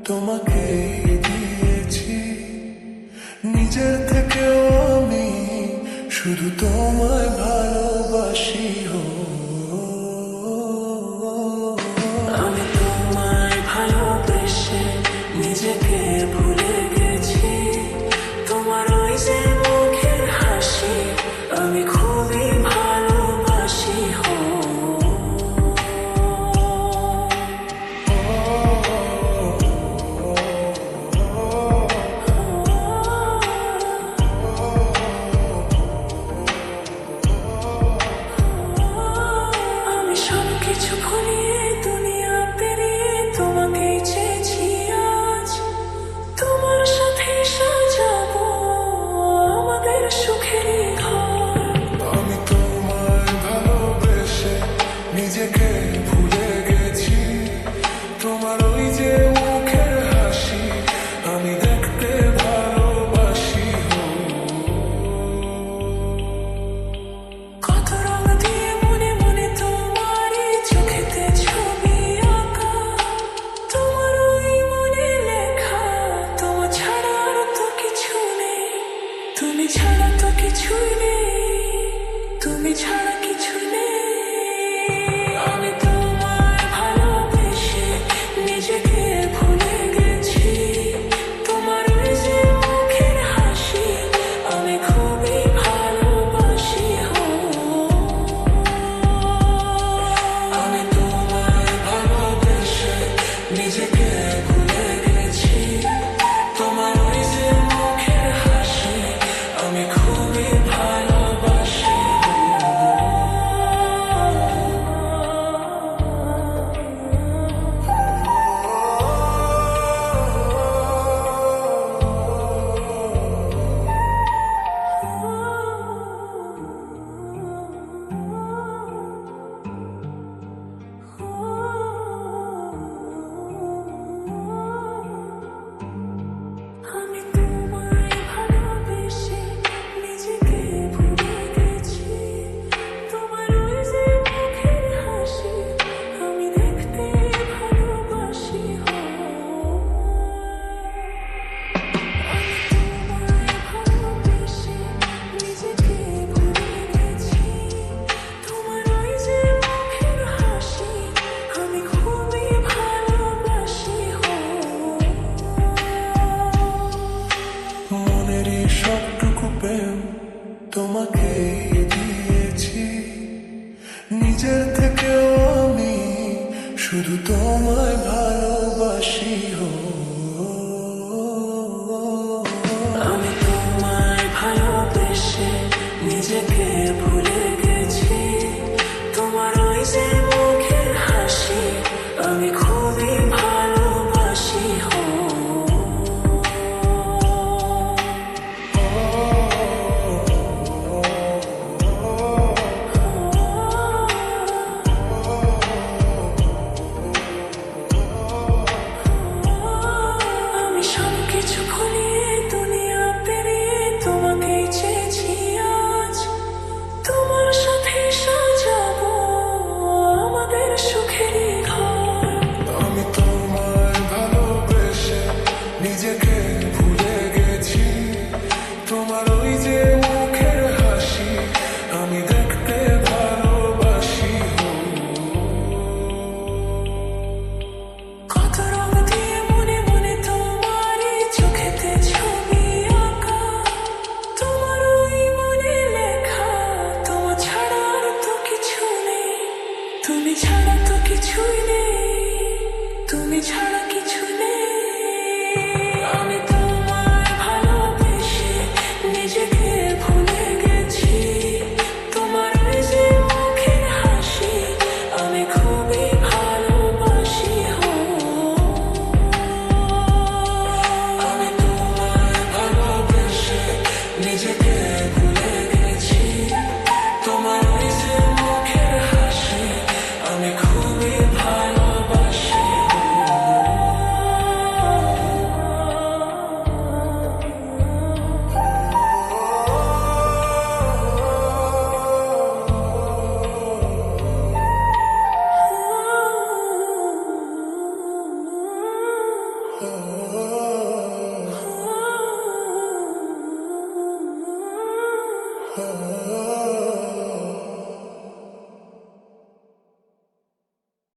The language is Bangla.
তোমাকে দিয়েছি নিজের থেকেও আমি শুধু তোমায় ভালোবাসি। আমি তোমায় ভালোবেসে নিজেকে ভুলে গেছি। তোমার ওই যে মুখের হাসি আমি খুবই ভালোবাসি। কিছু ভুলিয়ে দুনিয়া পেরিয়ে তোমাকেই চেয়েছি আজ। তোমার সাথে সাজাবো আমাদের সুখের ঘর। আমি তোমায় ভালোবেসে নিজেকে ভুলে গেছি। তোমার ওই যে মুখের হাসি আমি দেখতে ভালোবাসি। কত রং দিয়ে মনে মনে তোমারই চোখেতে ছবি আঁকা। তোমার ওই মনে লেখা তোমার ছাড়া আর তো কিছু নেই। তুমি ছাড়া তো কিছুই নেই। তুমি ছাড়া কিছু নেই। আমি তোমায় ভালোবেসে নিজেকে ভুলে গেছি। তোমার ওই যে মুখের হাসি আমি খুবই ভালোবাসি। আমি তোমায় ভালোবেসে নিজেকে